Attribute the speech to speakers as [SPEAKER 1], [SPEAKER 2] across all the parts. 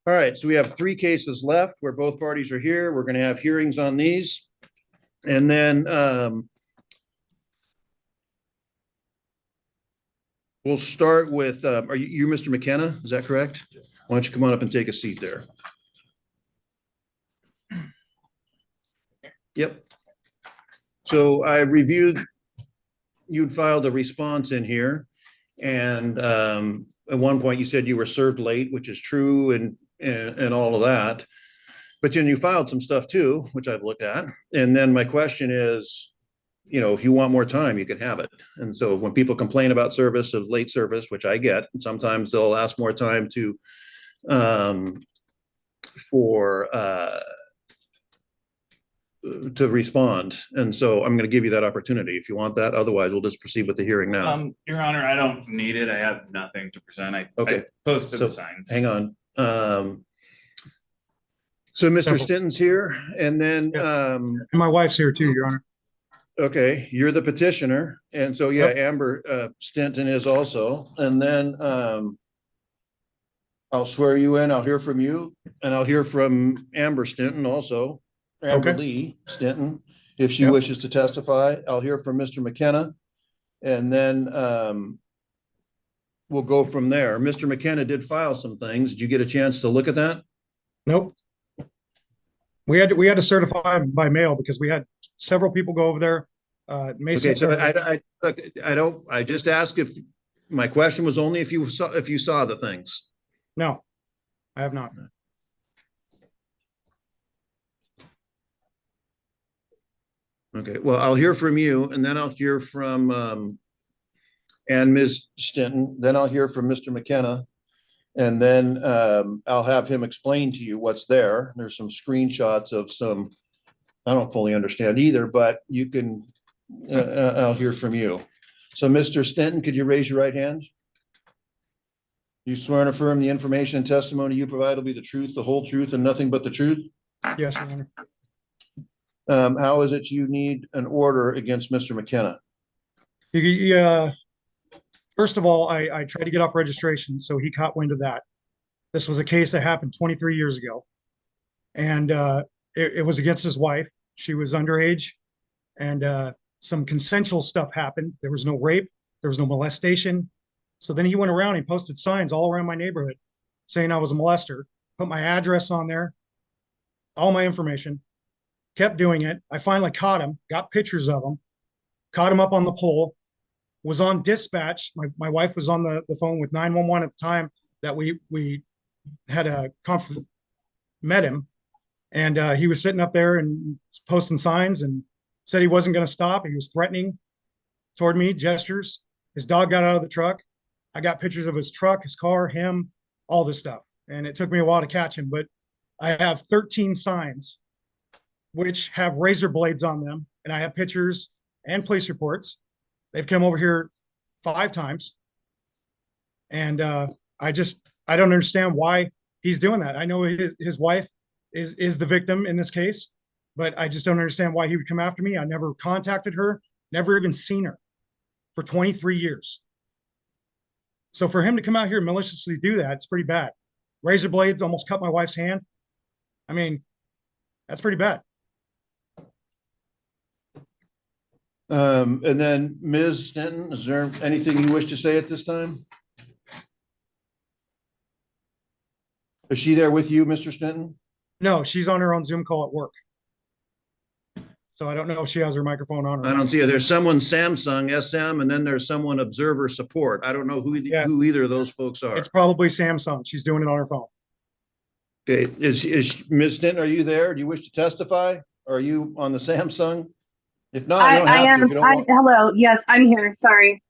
[SPEAKER 1] All right, so we have 3 cases left where both parties are here. We're going to have hearings on these. And then we'll start with, are you Mr. McKenna? Is that correct? Why don't you come on up and take a seat there? Yep. So I reviewed, you'd filed a response in here. And at one point you said you were served late, which is true, and all of that. But then you filed some stuff too, which I've looked at. And then my question is, if you want more time, you can have it. And so when people complain about service of late service, which I get, sometimes they'll ask more time to respond. And so I'm going to give you that opportunity if you want that. Otherwise, we'll just proceed with the hearing now.
[SPEAKER 2] Your Honor, I don't need it. I have nothing to present. I posted the signs.
[SPEAKER 1] Hang on. So Mr. Stinton's here, and then
[SPEAKER 3] and my wife's here too, Your Honor.
[SPEAKER 1] Okay, you're the petitioner, and so yeah, yep. Amber Stinton is also, and then I'll swear you in. I'll hear from you, and I'll hear from Amber Stinton also. Amber Lee Stinton, if she wishes to testify. I'll hear from Mr. McKenna, and then we'll go from there. Mr. McKenna did file some things. Did you get a chance to look at that?
[SPEAKER 3] Nope. We had to certify by mail because we had several people go over there.
[SPEAKER 1] Okay, so I just asked if my question was only if you saw the things.
[SPEAKER 3] No, I have not.
[SPEAKER 1] Okay, well, I'll hear from you, and then I'll hear from and Ms. Stinton. Then I'll hear from Mr. McKenna, and then I'll have him explain to you what's there. There's some screenshots of some, I don't fully understand either, but you can, I'll hear from you. So Mr. Stinton, could you raise your right hand? You swear and affirm the information and testimony you provide will be the truth, the whole truth, and nothing but the truth?
[SPEAKER 3] Yes, Your Honor.
[SPEAKER 1] How is it you need an order against Mr. McKenna?
[SPEAKER 3] First of all, I tried to get off registration, so he caught wind of that. This was a case that happened 23 years ago, and it was against his wife. She was underage, and some consensual stuff happened. There was no rape. There was no molestation. So then he went around, he posted signs all around my neighborhood saying I was a molester, put my address on there, all my information, kept doing it. I finally caught him, got pictures of him, caught him up on the pole, was on dispatch. My wife was on the phone with 911 at the time that we had a met him, and he was sitting up there and posting signs and said he wasn't going to stop. He was threatening toward me, gestures. His dog got out of the truck. I got pictures of his truck, his car, him, all this stuff. And it took me a while to catch him, but I have 13 signs which have razor blades on them, and I have pictures and police reports. They've come over here 5 times, and I don't understand why he's doing that. I know his wife is the victim in this case, but I just don't understand why he would come after me. I never contacted her, never even seen her for 23 years. So for him to come out here and maliciously do that, it's pretty bad. Razor blades almost cut my wife's hand. I mean, that's pretty bad.
[SPEAKER 1] And then Ms. Stinton, is there anything you wish to say at this time? Is she there with you, Mr. Stinton?
[SPEAKER 3] No, she's on her own Zoom call at work. So I don't know if she has her microphone on.
[SPEAKER 1] I don't see her. There's someone Samsung SM, and then there's someone observer support. I don't know who either of those folks are.
[SPEAKER 3] It's probably Samsung. She's doing it on her phone.
[SPEAKER 1] Okay, is Ms. Stinton, are you there? Do you wish to testify? Or are you on the Samsung? If not, you don't have to. If you don't want...
[SPEAKER 4] Hello. Yes, I'm here. Sorry,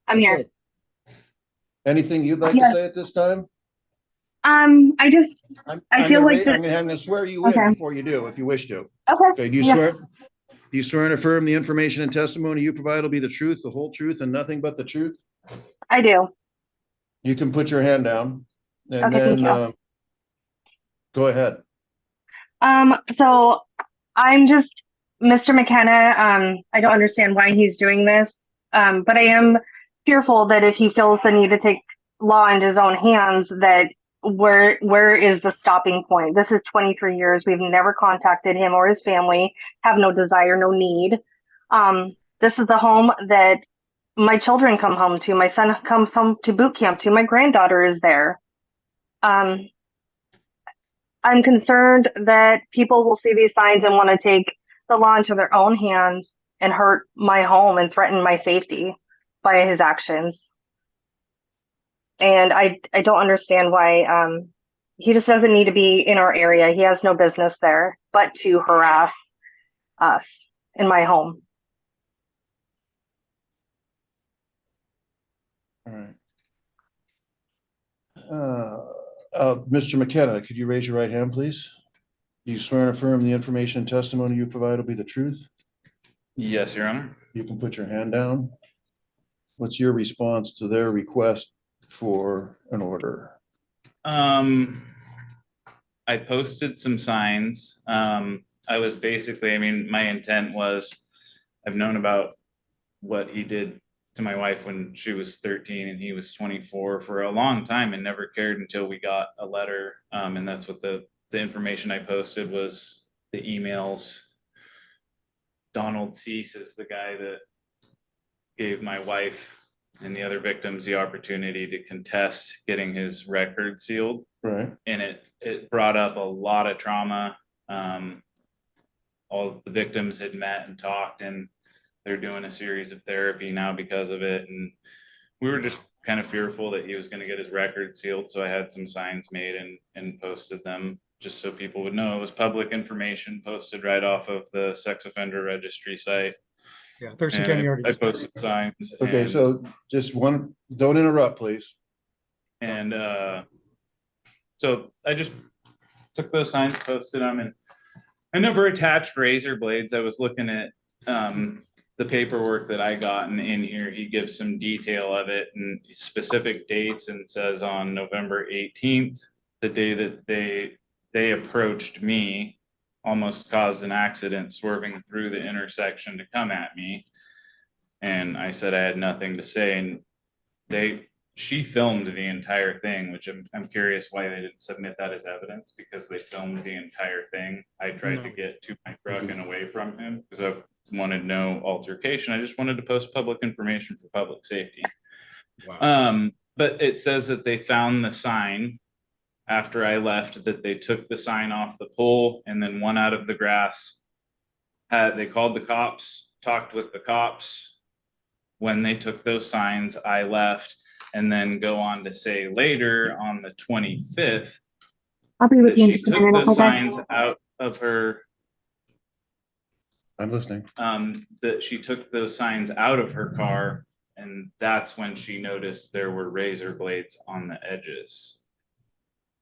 [SPEAKER 4] I'm here.
[SPEAKER 1] Anything you'd like to say at this time?
[SPEAKER 4] I feel like
[SPEAKER 1] I'm going to swear you in before you do, if you wish to.
[SPEAKER 4] Okay.
[SPEAKER 1] Do you swear and affirm the information and testimony you provide will be the truth, the whole truth, and nothing but the truth?
[SPEAKER 4] I do.
[SPEAKER 1] You can put your hand down, and then go ahead.
[SPEAKER 4] So I'm just Mr. McKenna. I don't understand why he's doing this, but I am fearful that if he feels the need to take law into his own hands, that where is the stopping point? This is 23 years. We've never contacted him or his family, have no desire, no need. This is the home that my children come home to. My son comes home to boot camp to. My granddaughter is there. I'm concerned that people will see these signs and want to take the law into their own hands and hurt my home and threaten my safety by his actions. And I don't understand why he just doesn't need to be in our area. He has no business there but to harass us in my home.
[SPEAKER 1] All right. Mr. McKenna, could you raise your right hand, please? Do you swear and affirm the information and testimony you provide will be the truth?
[SPEAKER 2] Yes, Your Honor.
[SPEAKER 1] You can put your hand down. What's your response to their request for an order?
[SPEAKER 2] I posted some signs. I was basically, I mean, my intent was, I've known about what he did to my wife when she was 13 and he was 24 for a long time and never cared until we got a letter. And that's what the information I posted was the emails. Donald Cease is the guy that gave my wife and the other victims the opportunity to contest getting his record sealed.
[SPEAKER 1] Right.
[SPEAKER 2] And it brought up a lot of trauma. All the victims had met and talked, and they're doing a series of therapy now because of it. And we were just kind of fearful that he was going to get his record sealed. So I had some signs made and posted them just so people would know. It was public information posted right off of the sex offender registry site.
[SPEAKER 3] Yeah, Thurston County already.
[SPEAKER 2] I posted signs.
[SPEAKER 1] Okay, so just one, don't interrupt, please.
[SPEAKER 2] And so I just took those signs, posted them, and I never attached razor blades. I was looking at the paperwork that I gotten in here. He gives some detail of it and specific dates and says on November 18th, the day that they approached me, almost caused an accident swerving through the intersection to come at me. And I said I had nothing to say. And she filmed the entire thing, which I'm curious why they didn't submit that as evidence, because they filmed the entire thing. I tried to get to my truck and away from him because I wanted no altercation. I just wanted to post public information for public safety. Wow. But it says that they found the sign after I left, that they took the sign off the pole and then one out of the grass. They called the cops, talked with the cops. When they took those signs, I left, and then go on to say later on the 25th,
[SPEAKER 4] I'll be with you in
[SPEAKER 2] she
[SPEAKER 4] just a
[SPEAKER 2] took
[SPEAKER 4] minute.
[SPEAKER 2] the signs out of her.
[SPEAKER 1] I'm listening.
[SPEAKER 2] That she took those signs out of her car, and that's when she noticed there were razor blades on the edges.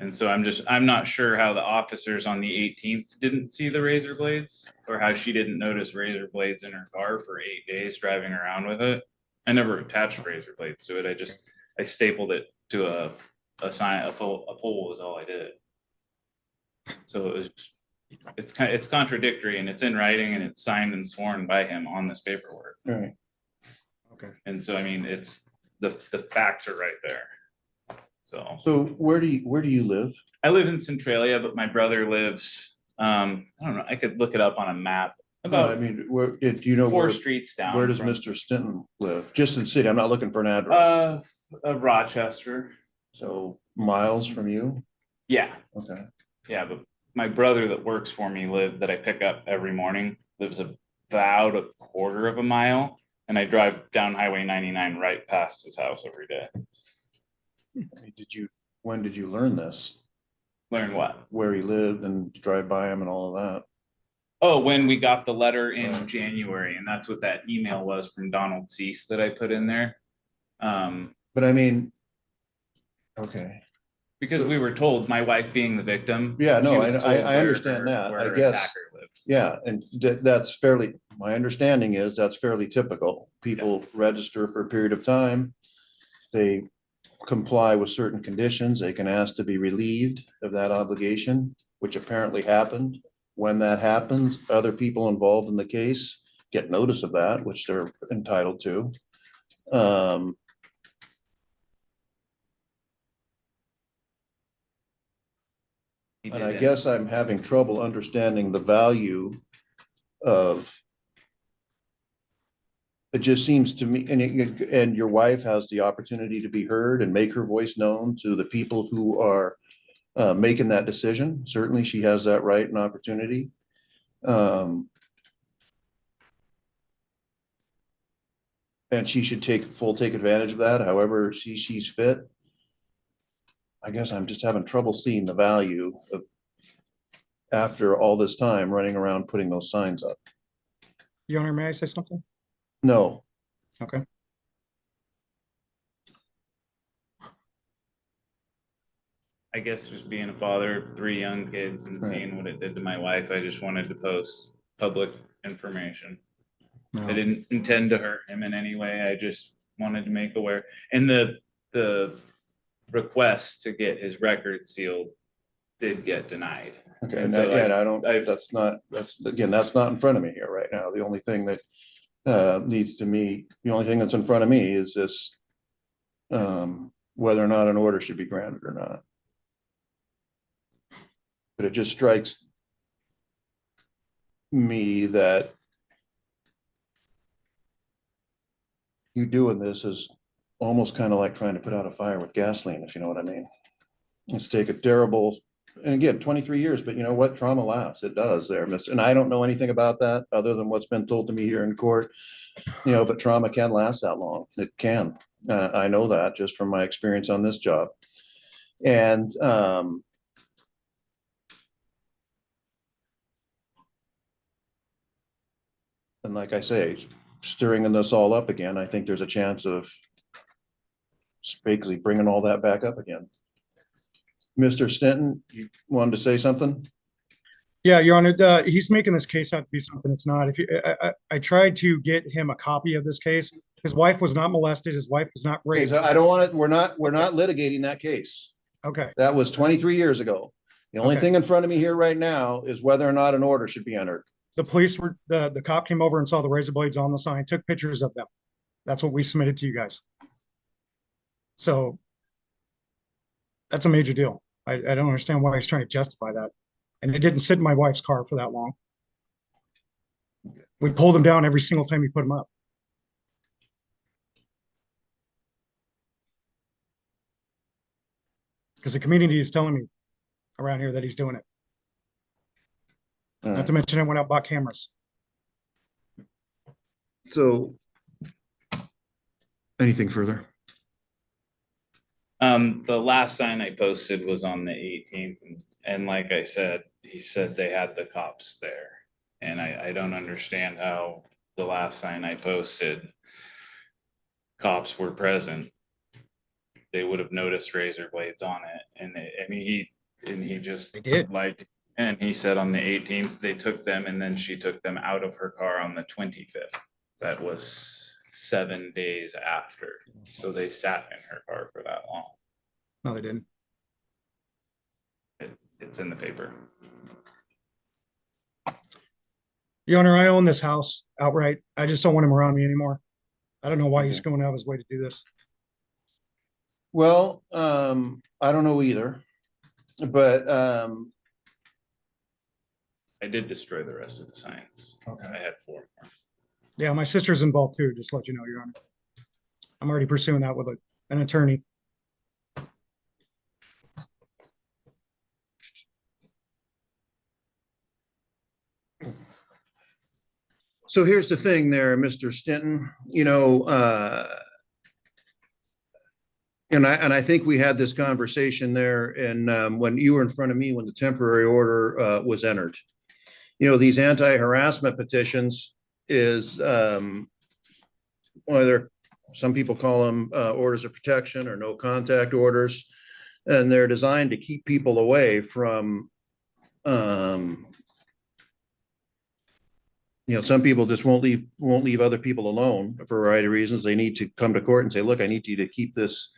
[SPEAKER 2] And so I'm not sure how the officers on the 18th didn't see the razor blades, or how she didn't notice razor blades in her car for 8 days driving around with it. I never attached razor blades to it. I stapled it to a sign, a pole is all I did. So it's contradictory, and it's in writing, and it's signed and sworn by him on this paperwork.
[SPEAKER 1] Right.
[SPEAKER 2] Okay. And so, I mean, it's the facts are right there.
[SPEAKER 1] So where do you live?
[SPEAKER 2] I live in Centralia, but my brother lives, I don't know, I could look it up on a map. About,
[SPEAKER 1] I mean, where do you know
[SPEAKER 2] 4 streets down.
[SPEAKER 1] Where does Mr. Stinton live? Just in the city. I'm not looking for an address.
[SPEAKER 2] Rochester.
[SPEAKER 1] So miles from you?
[SPEAKER 2] Yeah.
[SPEAKER 1] Okay.
[SPEAKER 2] Yeah, but my brother that works for me that I pick up every morning lives about a quarter of a mile, and I drive down Highway 99 right past his house every day.
[SPEAKER 1] When did you learn this?
[SPEAKER 2] Learn what?
[SPEAKER 1] Where he lived and drive by him and all of that?
[SPEAKER 2] Oh, when we got the letter in January, and that's what that email was from Donald Cease that I put in there.
[SPEAKER 1] But I mean, okay.
[SPEAKER 2] Because we were told, my wife being the victim.
[SPEAKER 1] Yeah, no, I understand that. I guess. Yeah, and that's my understanding is that's fairly typical. People register for a period of time. They comply with certain conditions. They can ask to be relieved of that obligation, which apparently happened. When that happens, other people involved in the case get notice of that, which they're entitled to.
[SPEAKER 2] He
[SPEAKER 1] And I
[SPEAKER 2] didn't.
[SPEAKER 1] guess I'm having trouble understanding the value of, it just seems to me, and your wife has the opportunity to be heard and make her voice known to the people who are making that decision. Certainly she has that right and opportunity. And she should take advantage of that, however she sees fit. I guess I'm just having trouble seeing the value of, after all this time running around putting those signs up.
[SPEAKER 3] Your Honor, may I say something?
[SPEAKER 1] No,
[SPEAKER 3] Okay.
[SPEAKER 2] I guess just being a father of 3 young kids and
[SPEAKER 1] Right.
[SPEAKER 2] seeing what it did to my wife, I just wanted to post public information. I
[SPEAKER 3] No.
[SPEAKER 2] didn't intend to hurt him in any way. I just wanted to make aware. And the request to get his record sealed did get denied.
[SPEAKER 1] okay,
[SPEAKER 2] And
[SPEAKER 1] and
[SPEAKER 2] so
[SPEAKER 1] yeah, I don't,
[SPEAKER 2] I've-
[SPEAKER 1] that's not in front of me here right now. The only thing that the only thing that's in front of me is this, whether or not an order should be granted or not. But it just strikes me that you doing this is almost kind of like trying to put out a fire with gasoline, if you know what I mean. Let's take a terrible, and again, 23 years, but you know what? Trauma lasts. It does there, Mr. And I don't know anything about that other than what's been told to me here in court, but trauma can last that long. It can. I know that just from my experience on this job. And like I say, stirring this all up again, I think there's a chance of basically bringing all that back up again. Mr. Stenton, you wanted to say something?
[SPEAKER 3] Yeah, Your Honor, he's making this case out to be something it's not. If you, I tried to get him a copy of this case. His wife was not molested. His wife was not
[SPEAKER 1] Okay,
[SPEAKER 3] raped.
[SPEAKER 1] so I don't want to, we're not litigating that case.
[SPEAKER 3] Okay,
[SPEAKER 1] That was 23 years ago. The only
[SPEAKER 3] Okay.
[SPEAKER 1] thing in front of me here right now is whether or not an order should be entered.
[SPEAKER 3] the police were, the cop came over and saw the razor blades on the sign, took pictures of them. That's what we submitted to you guys. So that's a major deal. I don't understand why he's trying to justify that. And it didn't sit in my wife's car for that long. We pulled them down every single time you put them up. Because the community is telling me around here that he's doing it. Not to mention I went out and bought cameras.
[SPEAKER 1] So anything further?
[SPEAKER 2] The last sign I posted was on the 18th, and like I said, he said they had the cops there. And I don't understand how the last sign I posted, cops were present. They would have noticed razor blades on it. And he just
[SPEAKER 3] They did.
[SPEAKER 2] like, and he said on the 18th, they took them, and then she took them out of her car on the 25th. That was 7 days after. So they sat in her car for that long.
[SPEAKER 3] No, they didn't.
[SPEAKER 2] It's in the paper.
[SPEAKER 3] Your Honor, I own this house outright. I just don't want him around me anymore. I don't know why he's going out of his way to do this.
[SPEAKER 1] Well, I don't know either, but
[SPEAKER 2] I did destroy the rest of the signs.
[SPEAKER 1] Okay.
[SPEAKER 2] I had 4 more.
[SPEAKER 3] Yeah, my sister's involved too, just to let you know, Your Honor. I'm already pursuing that with an attorney.
[SPEAKER 1] so here's the thing there, Mr. Stenton, and I think we had this conversation there, and when you were in front of me when the temporary order was entered. These anti-harassment petitions is whether some people call them orders of protection or no contact orders, and they're designed to keep people away from some people just won't leave other people alone for a variety of reasons. They need to come to court and say, look, I need you to keep this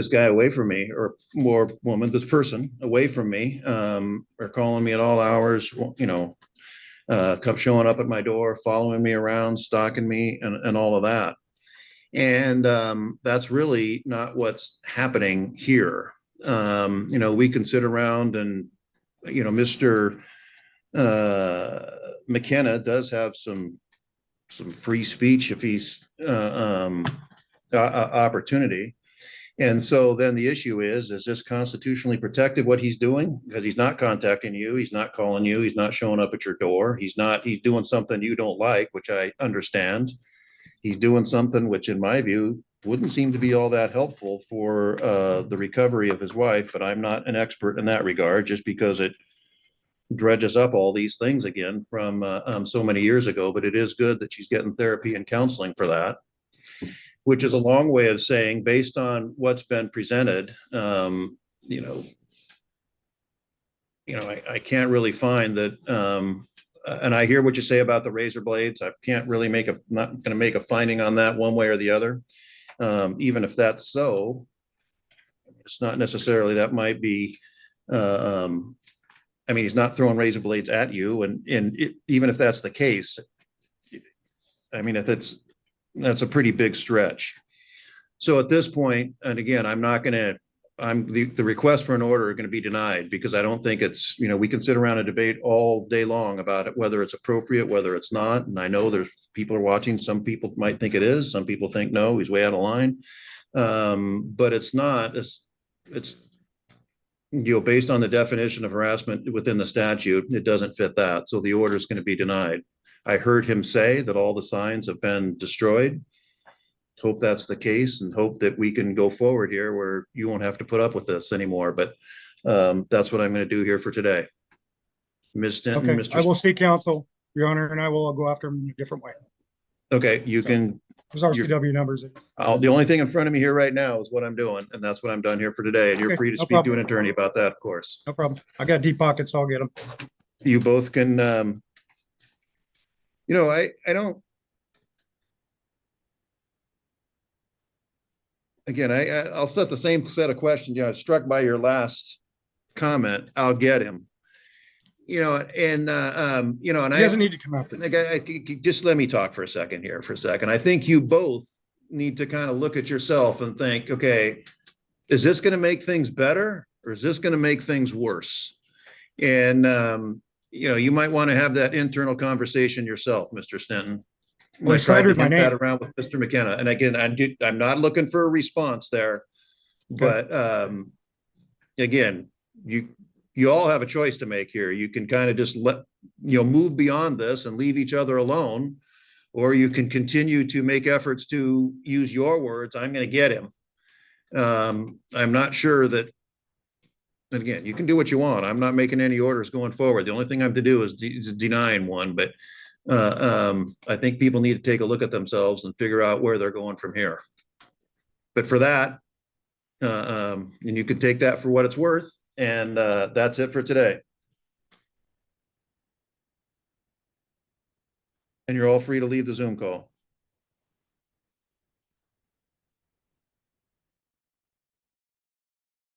[SPEAKER 1] guy away from me, or more woman, this person away from me, or calling me at all hours, come showing up at my door, following me around, stalking me, and all of that. And that's really not what's happening here. we can sit around and, Mr. McKenna does have some free speech if he's opportunity. And so then the issue is this constitutionally protected what he's doing? Because he's not contacting you, he's not calling you, he's not showing up at your door, he's doing something you don't like, which I understand. He's doing something which, in my view, wouldn't seem to be all that helpful for the recovery of his wife, but I'm not an expert in that regard, just because it dredges up all these things again from so many years ago. But it is good that she's getting therapy and counseling for that, which is a long way of saying, based on what's been presented, I can't really find that. And I hear what you say about the razor blades. I can't really not going to make a finding on that one way or the other. Even if that's so, it's not necessarily, that might be, he's not throwing razor blades at you. And even if that's the case, that's a pretty big stretch. So at this point, and again, the request for an order are going to be denied, because I don't think it's, we can sit around and debate all day long about it, whether it's appropriate, whether it's not. And I know there's people are watching. Some people might think it is. Some people think, no, he's way out of line. But it's not, it's, based on the definition of harassment within the statute, it doesn't fit that. So the order is going to be denied. I heard him say that all the signs have been destroyed. Hope that's the case, and hope that we can go forward here where you won't have to put up with this anymore. But that's what I'm going to do here for today. Ms. Stenton,
[SPEAKER 3] Okay,
[SPEAKER 1] Mr.
[SPEAKER 3] I will seek counsel, Your Honor, and I will go after him in a different way.
[SPEAKER 1] Okay, you
[SPEAKER 3] So,
[SPEAKER 1] can.
[SPEAKER 3] There's RCW numbers.
[SPEAKER 1] The only thing in front of me here right now is what I'm doing, and that's what I'm done here for today. And you're
[SPEAKER 3] Okay,
[SPEAKER 1] free to
[SPEAKER 3] no
[SPEAKER 1] speak to
[SPEAKER 3] problem.
[SPEAKER 1] an attorney about that, of course.
[SPEAKER 3] No problem. I got deep pockets, so I'll get them.
[SPEAKER 1] You both can. I don't. Again, I'll set the same set of questions. Struck by your last comment. I'll get him. And
[SPEAKER 3] He
[SPEAKER 1] I
[SPEAKER 3] doesn't need to come after me.
[SPEAKER 1] just let me talk for a second here for a second. I think you both need to kind of look at yourself and think, okay, is this going to make things better, or is this going to make things worse? And, you might want to have that internal conversation yourself, Mr. Stenton.
[SPEAKER 3] Well, he
[SPEAKER 1] I tried to
[SPEAKER 3] slandered my
[SPEAKER 1] hint that
[SPEAKER 3] name.
[SPEAKER 1] around with Mr. McKenna. And again, I'm not looking for a response there, but again, you all have a choice to make here. You can kind of just move beyond this and leave each other alone, or you can continue to make efforts to use your words. I'm going to get him. I'm not sure that, and again, you can do what you want. I'm not making any orders going forward. The only thing I have to do is denying one, but I think people need to take a look at themselves and figure out where they're going from here. But for that, and you can take that for what it's worth. And that's it for today. And you're all free to leave the Zoom call.